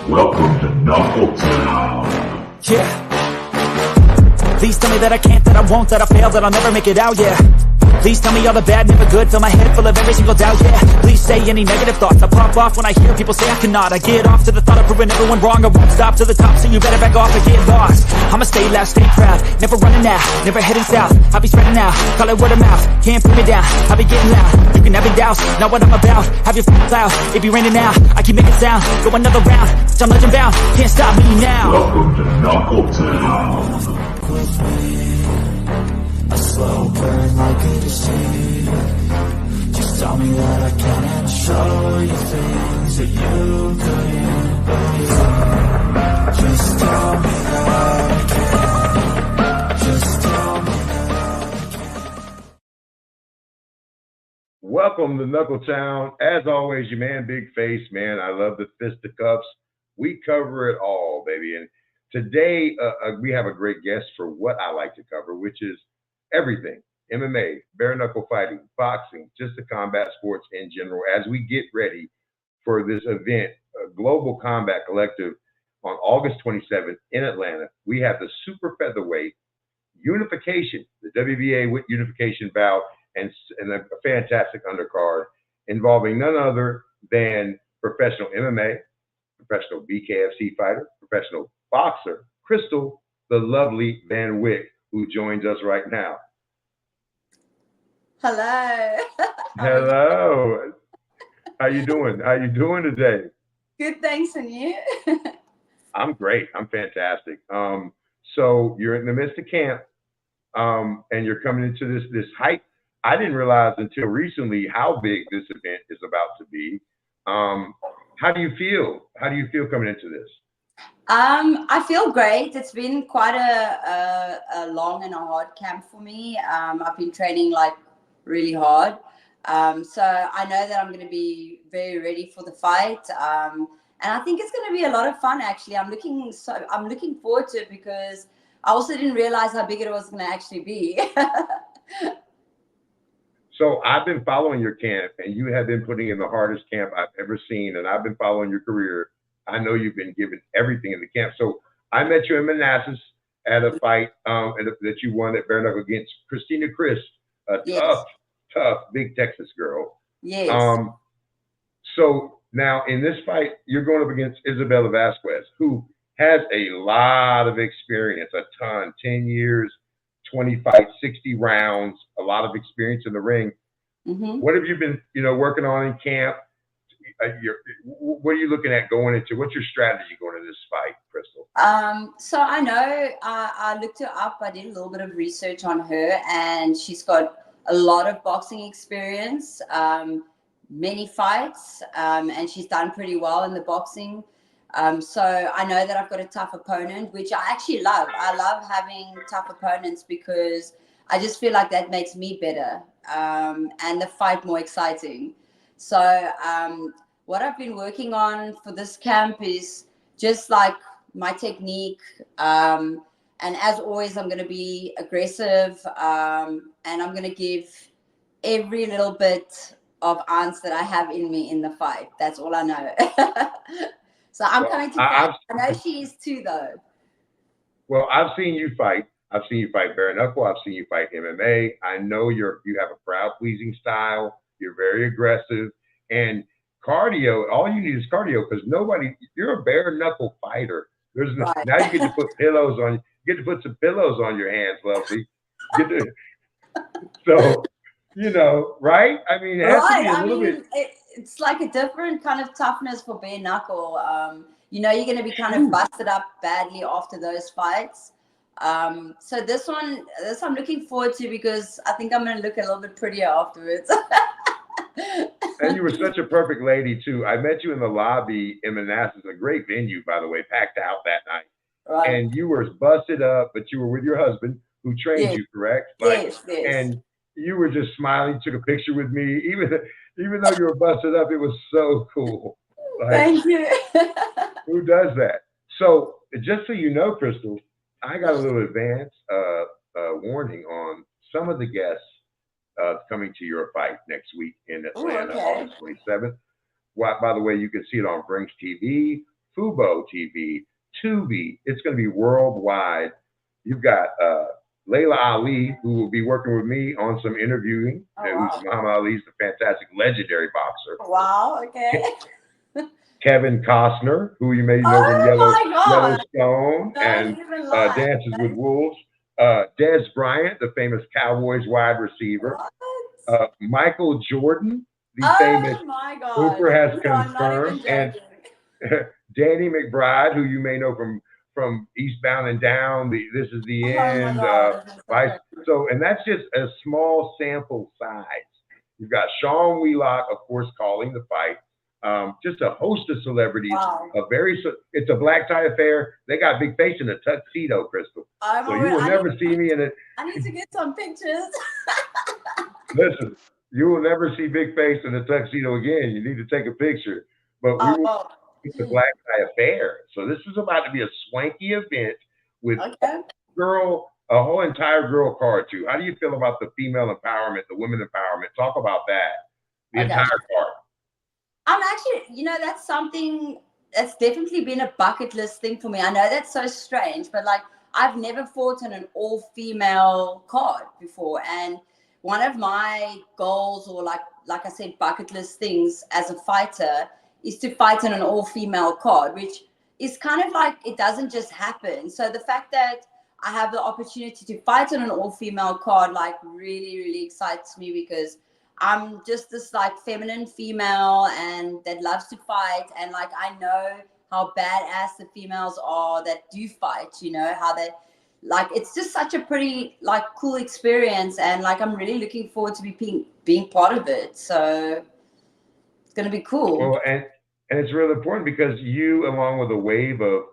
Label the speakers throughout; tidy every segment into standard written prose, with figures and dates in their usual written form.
Speaker 1: Welcome to Knuckle Town.
Speaker 2: Yeah. Please tell me that I can't, that I won't, that I fail, that I'll never make it out, yeah. Please tell me all the bad, never good, fill my head full of every single doubt, yeah. Please say any negative thoughts, I pop off when I hear people say I cannot. I get off to the thought of proving everyone wrong, I won't stop to the top, so you better back off and get lost. I'ma stay loud, stay proud, never running out, never heading south. I'll be spreading out, call it word of mouth, can't put me down, I'll be getting loud. You can have your doubts, not what I'm about, have your feet cloud, it be raining now, I keep making sound, go another round, I'm legend bound, can't stop me now.
Speaker 1: Welcome to Knuckle Town.
Speaker 3: A slow burn like a disease. Just tell me that I can and I'll show you things that you couldn't believe. Just tell me that I can. Just tell me that I can.
Speaker 4: Welcome to Knuckle Town. As always, your man, Big Face, man. I love the fisticuffs. We cover it all, baby. And today, we have a great guest for what I like to cover, which is everything. MMA, bare knuckle fighting, boxing, just the combat sports in general, as we get ready for this event, Global Combat Collective, on August 27th in Atlanta. We have the super featherweight Unification, the WBA with Unification bout, and a fantastic undercard involving none other than professional MMA, professional BKFC fighter, professional boxer, Crystal, the lovely Van Wyck, who joins us right now.
Speaker 5: Hello.
Speaker 4: Hello. How you doing? How you doing today?
Speaker 5: Good, thanks, and you?
Speaker 4: I'm great. I'm fantastic. So you're in the midst of camp, and you're coming into this hype. I didn't realize until recently how big this event is about to be. How do you feel? How do you feel coming into this?
Speaker 5: I feel great. It's been quite a long and a hard camp for me. I've been training like really hard. So I know that I'm going to be very ready for the fight. And I think it's going to be a lot of fun, actually. I'm looking forward to it because I also didn't realize how big it was going to actually be.
Speaker 4: So I've been following your camp, and you have been putting in the hardest camp I've ever seen, and I've been following your career. I know you've been giving everything in the camp. So I met you in Manassas at a fight that you won at bare knuckle against Christina Chris, a
Speaker 5: Yes.
Speaker 4: tough, big Texas girl.
Speaker 5: Yes.
Speaker 4: So now in this fight, you're going up against Isabella Vasquez, who has a lot of experience, a ton, 10 years, 20 fights, 60 rounds, a lot of experience in the ring.
Speaker 5: Mm-hmm.
Speaker 4: What have you been, working on in camp? What are you looking at going into? What's your strategy going into this fight, Crystal?
Speaker 5: So I know I looked her up. I did a little bit of research on her, and she's got a lot of boxing experience, many fights, and she's done pretty well in the boxing. So I know that I've got a tough opponent, which I actually love. I love having tough opponents because I just feel like that makes me better, and the fight more exciting. So what I've been working on for this camp is just like my technique. And as always, I'm going to be aggressive, and I'm going to give every little bit of ounce that I have in me in the fight. That's all I know. So I'm coming to fight. I know she is too, though.
Speaker 4: Well, I've seen you fight. I've seen you fight bare knuckle. I've seen you fight MMA. I know you have a crowd-pleasing style. You're very aggressive. And cardio, all you need is cardio because you're a bare knuckle fighter. Right. Now you get to put pillows on, you get to put some pillows on your hands, lovely. So, right? I mean, it has to be a little bit.
Speaker 5: It's like a different kind of toughness for bare knuckle. You're going to be kind of busted up badly after those fights. So this I'm looking forward to because I think I'm going to look a little bit prettier afterwards.
Speaker 4: And you were such a perfect lady too. I met you in the lobby in Manassas, a great venue, by the way, packed out that night.
Speaker 5: Right.
Speaker 4: And you were busted up, but you were with your husband who trained you, correct?
Speaker 5: Yes.
Speaker 4: And you were just smiling, took a picture with me. Even though you were busted up, it was so cool.
Speaker 5: Thank you.
Speaker 4: Who does that? So just so you know, Crystal, I got a little advance warning on some of the guests coming to your fight next week in Atlanta, August 27th. By the way, you can see it on Brinks TV, Fubo TV, Tubi. It's going to be worldwide. You've got Layla Ali, who will be working with me on some interviewing.
Speaker 5: Oh,
Speaker 4: Who's
Speaker 5: wow.
Speaker 4: Muhammad Ali's the fantastic, legendary boxer.
Speaker 5: Wow, okay.
Speaker 4: Kevin Costner, who you may know from
Speaker 5: Oh my God.
Speaker 4: Yellowstone and
Speaker 5: Don't even lie.
Speaker 4: Dances with Wolves. Des Bryant, the famous Cowboys wide receiver.
Speaker 5: What?
Speaker 4: Michael Jordan, the
Speaker 5: Oh
Speaker 4: famous
Speaker 5: my God.
Speaker 4: Hooper has
Speaker 5: You are not even
Speaker 4: confirmed, and
Speaker 5: joking.
Speaker 4: Danny McBride, who you may know from Eastbound and Down. This is the
Speaker 5: Oh my
Speaker 4: end.
Speaker 5: God. This is so
Speaker 4: Vice.
Speaker 5: crazy.
Speaker 4: So, and that's just a small sample size. You've got Sean Wheelock, of course, calling the fight. Just a host of celebrities.
Speaker 5: Wow.
Speaker 4: It's a black tie affair. They got Big Face in a tuxedo, Crystal. So you will never see me in it.
Speaker 5: I need to get some pictures.
Speaker 4: Listen, you will never see Big Face in a tuxedo again. You need to take a picture. But we will
Speaker 5: Oh,
Speaker 4: it's a black tie affair. So this is about to be a swanky event with
Speaker 5: okay.
Speaker 4: a whole entire girl card too. How do you feel about the female empowerment, the women empowerment? Talk about that. The
Speaker 5: Okay.
Speaker 4: entire card.
Speaker 5: I'm actually, that's something that's definitely been a bucket list thing for me. I know that's so strange, but like I've never fought on an all-female card before. And one of my goals, or like I said, bucket list things as a fighter, is to fight on an all-female card, which is kind of like it doesn't just happen. So the fact that I have the opportunity to fight on an all-female card, like really, really excites me, because I'm just this like feminine female and that loves to fight. And like, I know how badass the females are that do fight, how they like, it's just such a pretty like cool experience. And like, I'm really looking forward to being part of it. So it's going to be cool.
Speaker 4: Well, and it's really important because you, along with a wave of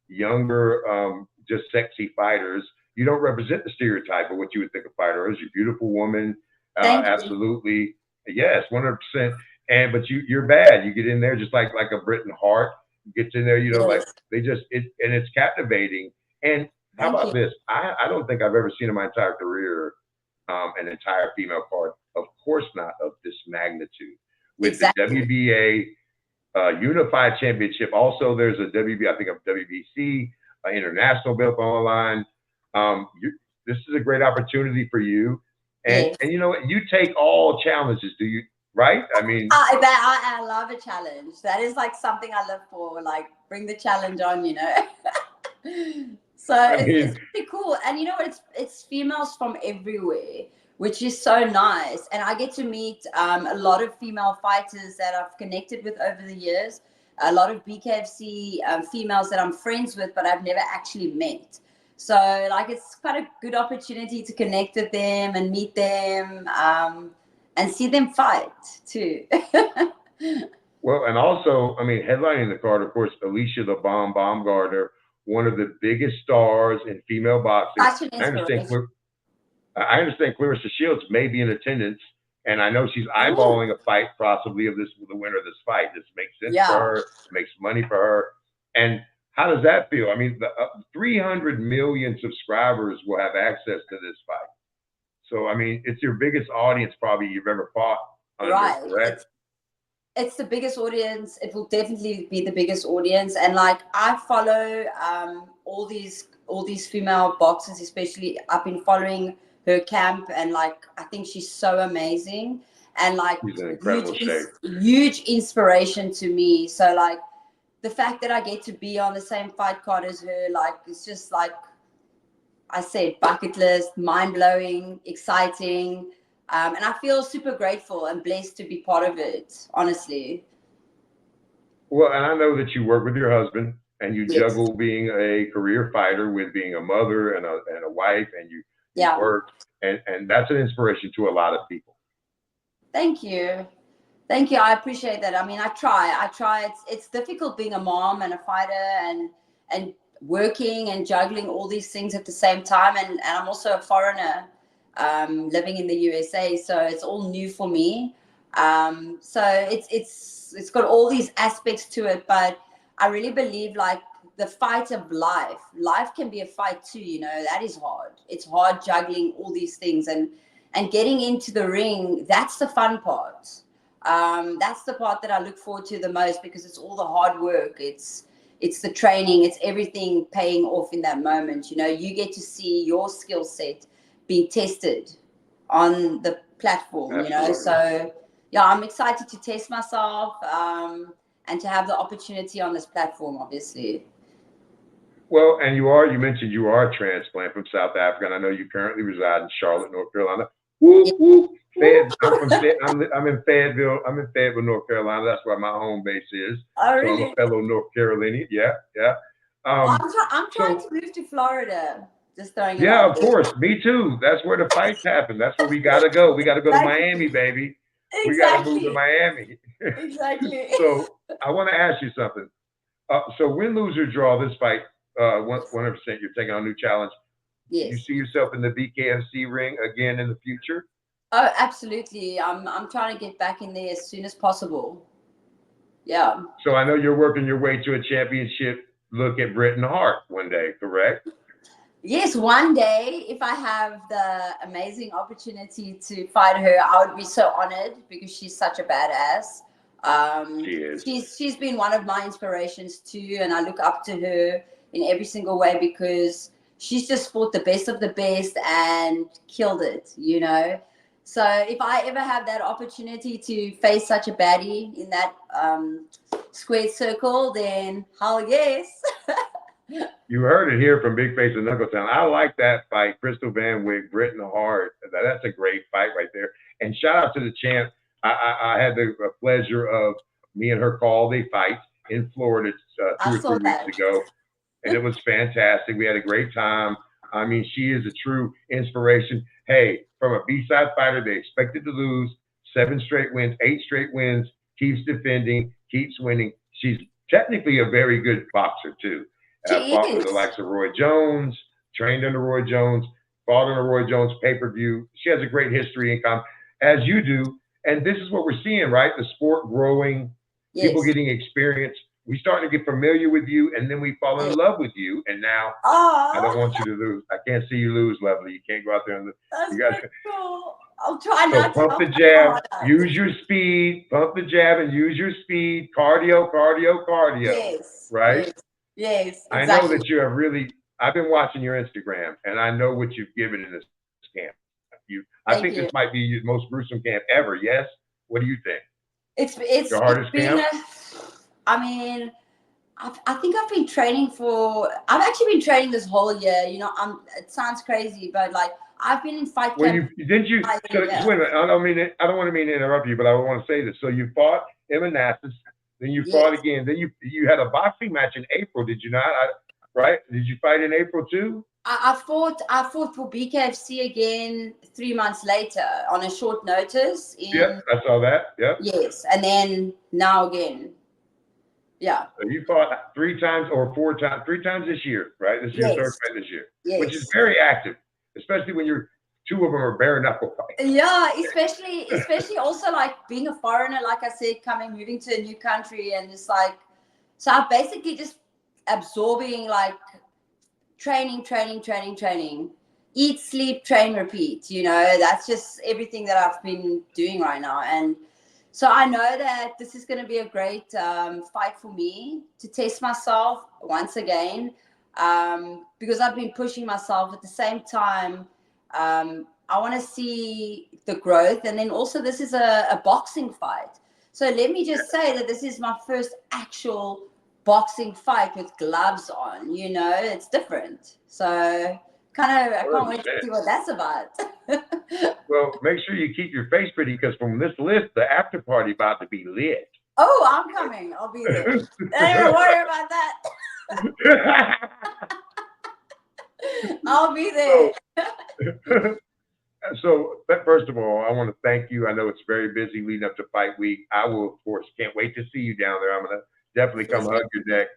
Speaker 4: younger, just sexy fighters, you don't represent the stereotype of what you would think a fighter is. You're a beautiful woman.
Speaker 5: Thank you.
Speaker 4: Absolutely. Yes, 100%. But you're bad. You get in there just like a Britain Hart gets in there,
Speaker 5: Yes.
Speaker 4: like it's captivating. And how
Speaker 5: Thank
Speaker 4: about
Speaker 5: you.
Speaker 4: this? I don't think I've ever seen in my entire career an entire female card, of course not of this magnitude. With
Speaker 5: Exactly.
Speaker 4: the WBA Unified Championship, also there's a I think of WBC international belt on the line. This is a great opportunity for you. And
Speaker 5: Yes.
Speaker 4: and you know what? You take all challenges, do you? Right? I mean,
Speaker 5: I love a challenge. That is like something I live for. Like, bring the challenge on, So it's pretty cool. And it's females from everywhere, which is so nice. And I get to meet a lot of female fighters that I've connected with over the years. A lot of BKFC females that I'm friends with, but I've never actually met. So like, it's quite a good opportunity to connect with them and meet them and see them fight too.
Speaker 4: well, and also, I mean, headlining the card, of course, Alicia the Bomb Baumgartner, one of the biggest stars in female boxing.
Speaker 5: Such an inspiration.
Speaker 4: I understand Clarissa Shields may be in attendance, and I know she's eyeballing a fight possibly of the winner of this fight. This makes sense for her, makes money for her. And how does that feel? I mean, the 300 million subscribers will have access to this fight. So, I mean, it's your biggest audience probably you've ever fought under,
Speaker 5: Right.
Speaker 4: correct?
Speaker 5: It's the biggest audience. It will definitely be the biggest audience. And like, I follow all these female boxers, especially. I've been following her camp, and like, I think she's so amazing, and like,
Speaker 4: She's in incredible shape.
Speaker 5: Huge inspiration to me. So like, the fact that I get to be on the same fight card as her, like, it's just like I said, bucket list, mind-blowing, exciting. And I feel super grateful and blessed to be part of it, honestly.
Speaker 4: Well, and I know that you work with your husband, and you
Speaker 5: Yes.
Speaker 4: juggle being a career fighter with being a mother and a wife, and you work, and that's an inspiration to a lot of people.
Speaker 5: Thank you. I appreciate that. I mean, I try. It's difficult being a mom and a fighter and working and juggling all these things at the same time. And I'm also a foreigner living in the USA, so it's all new for me. So it's got all these aspects to it, but I really believe like the fight of life can be a fight too. That is hard. It's hard juggling all these things and getting into the ring. That's the fun part. That's the part that I look forward to the most, because it's all the hard work. It's it's the training, it's everything paying off in that moment. You know, you get to see your skill set being tested on the platform.
Speaker 4: Absolutely.
Speaker 5: You know, so yeah, I'm excited to test myself and to have the opportunity on this platform, obviously.
Speaker 4: Well, and you mentioned you are a transplant from South Africa, and I know you currently reside in Charlotte, North Carolina. Whoop, whoop. I'm in Fayetteville. I'm in Fayetteville, North Carolina. That's where my home base is.
Speaker 5: Oh,
Speaker 4: So
Speaker 5: really?
Speaker 4: I'm a fellow North Carolinian. Yeah, yeah.
Speaker 5: Well, I'm trying to move to Florida. Just throwing it
Speaker 4: Yeah,
Speaker 5: out
Speaker 4: of
Speaker 5: there.
Speaker 4: course. Me too. That's where the fights happen. That's where we gotta go. We gotta go to
Speaker 5: Exactly.
Speaker 4: Miami, baby. We gotta move to
Speaker 5: Exactly.
Speaker 4: Miami.
Speaker 5: Exactly.
Speaker 4: So I want to ask you something. So win, lose, or draw this fight, 100%, you're taking on a new challenge.
Speaker 5: Yes.
Speaker 4: You see yourself in the BKFC ring again in the future?
Speaker 5: Oh, absolutely. I'm trying to get back in there as soon as possible. Yeah.
Speaker 4: So I know you're working your way to a championship look at Britain Hart one day, correct?
Speaker 5: Yes, one day, if I have the amazing opportunity to fight her, I would be so honored because she's such a badass.
Speaker 4: She is.
Speaker 5: She's been one of my inspirations too, and I look up to her in every single way because she's just fought the best of the best and killed it, you know. So if I ever have that opportunity to face such a baddie in that squared circle, then hell yes.
Speaker 4: You heard it here from Big Face and Knuckle Town. I like that fight, Crystal Van Wick, Britain Hart. That's a great fight right there. And shout out to the champ. I had the pleasure of me and her call the fight in Florida 2 or 3 weeks ago, and it was fantastic. We had a great time. I mean, she is a true inspiration. Hey, from a B-side fighter, they expected to lose 7 straight wins, 8 straight wins, keeps defending, keeps winning. She's technically a very good boxer too. Fought with the likes of Roy Jones, trained under Roy Jones, fought under Roy Jones pay-per-view. She has a great history in combat, as you do. And this is what we're seeing, right? The sport growing, people getting experience. We starting to get familiar with you, and then we fall in love with you. And now I don't want you to lose. I can't see you lose, Lovely. You can't go out there and lose.
Speaker 5: That's
Speaker 4: You got
Speaker 5: cool. I'll try not
Speaker 4: to. Pump the jab, use your speed. Pump the jab and use your speed. Cardio, cardio, cardio.
Speaker 5: Yes.
Speaker 4: Right?
Speaker 5: Yes. Exactly.
Speaker 4: I know that you have really. I've been watching your Instagram, and I know what you've given in this camp. I think this might be your most gruesome camp ever. Yes. What do you think?
Speaker 5: It's
Speaker 4: your hardest camp.
Speaker 5: I mean, I think I've been training I've actually been training this whole year. You know, it sounds crazy, but like I've been in fight camp.
Speaker 4: Well, didn't you? So wait a minute. I don't want to mean to interrupt you, but I want to say this. So you fought in Manassas, then you fought again, then you had a boxing match in April. Did you not? Right? Did you fight in April too?
Speaker 5: I fought for BKFC again 3 months later on a short notice.
Speaker 4: Yeah, I saw that. Yeah.
Speaker 5: Yes, and then now again. Yeah.
Speaker 4: So you fought 3 times or 4 times, 3 times this year, right? This is your third fight this year, which is very active, especially when 2 of them are bare knuckle fights.
Speaker 5: Yeah, especially also like being a foreigner, like I said, moving to a new country, and just like, so I'm basically just absorbing like training, eat, sleep, train, repeat. You know, that's just everything that I've been doing right now. And so I know that this is going to be a great fight for me to test myself once again, because I've been pushing myself. At the same time, I want to see the growth. And then also this is a boxing fight. So let me just say that this is my first actual boxing fight with gloves on. You know, it's different. So I can't wait to see what that's about.
Speaker 4: Well, make sure you keep your face pretty, because from this list, the after party about to be lit.
Speaker 5: Oh, I'm coming. I'll be there. Don't even worry about that. I'll be there.
Speaker 4: So, first of all, I want to thank you. I know it's very busy leading up to fight week. I will, of course, can't wait to see you down there. I'm going to definitely come hug your neck.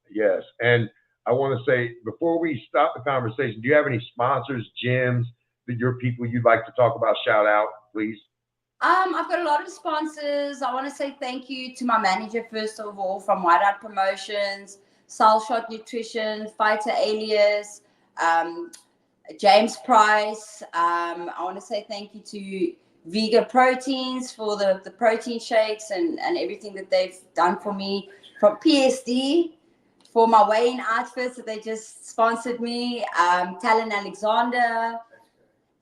Speaker 4: Yes. And I want to say, before we stop the conversation, do you have any sponsors, gyms, your people you'd like to talk about, shout out, please?
Speaker 5: I've got a lot of sponsors. I want to say thank you to my manager, first of all, from Whiteout Promotions, Salshot Nutrition, Fighter Alias, James Price. I want to say thank you to Vega Proteins for the protein shakes and everything that they've done for me. From PSD for my weighing outfits that they just sponsored me. Talon Alexander,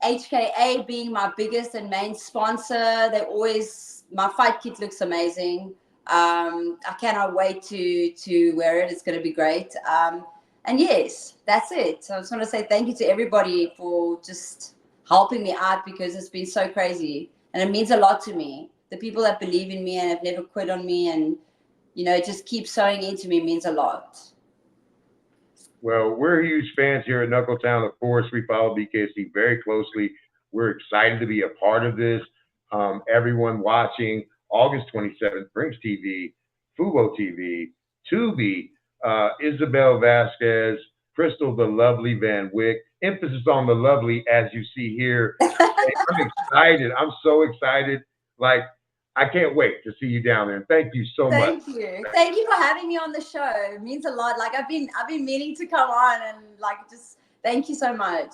Speaker 5: HKA being my biggest and main sponsor. They always, my fight kit looks amazing. I cannot wait to wear it. It's going to be great. And yes, that's it. So I just want to say thank you to everybody for just helping me out, because it's been so crazy and it means a lot to me. The people that believe in me and have never quit on me and, you know, just keep sewing into me means a lot.
Speaker 4: Well, we're huge fans here at Knuckletown. Of course, we follow BKC very closely. We're excited to be a part of this. Everyone watching, August 27th, Brinks TV, Fubo TV, Tubi, Isabella Vasquez, Crystal the Lovely Van Wyck. Emphasis on the lovely, as you see here. I'm excited. I'm so excited. Like, I can't wait to see you down there. And thank you so much.
Speaker 5: Thank you. Thank you for having me on the show. It means a lot. Like, I've been meaning to come on, and like, just thank you so much.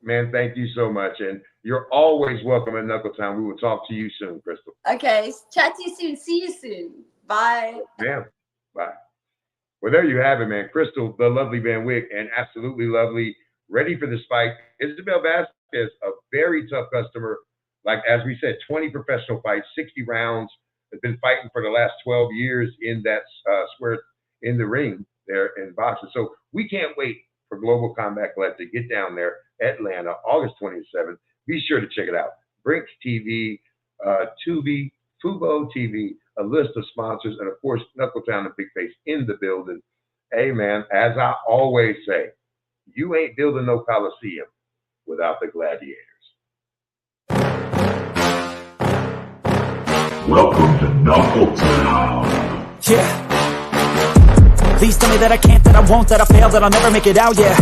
Speaker 4: Man, thank you so much. And you're always welcome at Knuckletown. We will talk to you soon, Crystal.
Speaker 5: Okay. Chat to you soon. See you soon. Bye.
Speaker 4: Yeah. Bye. Well, there you have it, man. Crystal, the Lovely Van Wyck, and absolutely lovely, ready for this fight. Isabella Vasquez, a very tough customer. Like, as we said, 20 professional fights, 60 rounds. Has been fighting for the last 12 years in that square in the ring there in boxing. So we can't wait for Global Combat Club to get down there, Atlanta, August 27th. Be sure to check it out. Brinks TV, Tubi, Fubo TV, a list of sponsors, and of course, Knuckletown and Big Face in the building. Hey, man, as I always say, you ain't building no Coliseum without the gladiators.
Speaker 1: Welcome to Knuckletown.
Speaker 2: Yeah. Please tell me that I can't, that I won't, that I fail, that I'll never make it out, yeah.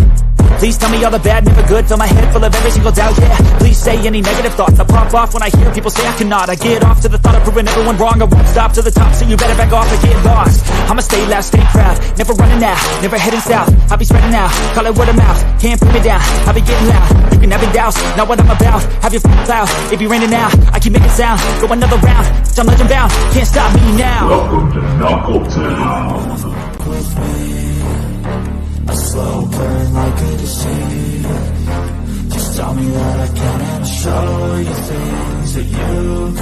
Speaker 2: Please tell me all the bad, never good, fill my head full of every single doubt, yeah. Please say any negative thoughts, I pop off when I hear people say I cannot. I get off to the thought of proving everyone wrong, I won't stop to the top, so you better back off and get lost. I'ma stay loud, stay proud, never running out, never heading south. I'll be spreading out, call it word of mouth, can't put me down, I'll be getting loud. You can have it douse, not what I'm about, have your cloud, it be raining now, I keep making sound, go another round, I'm legend bound, can't stop me now.
Speaker 1: Welcome to Knuckletown.
Speaker 3: A slow burn like a disease. Just tell me that I can, and I'll show you things that you couldn't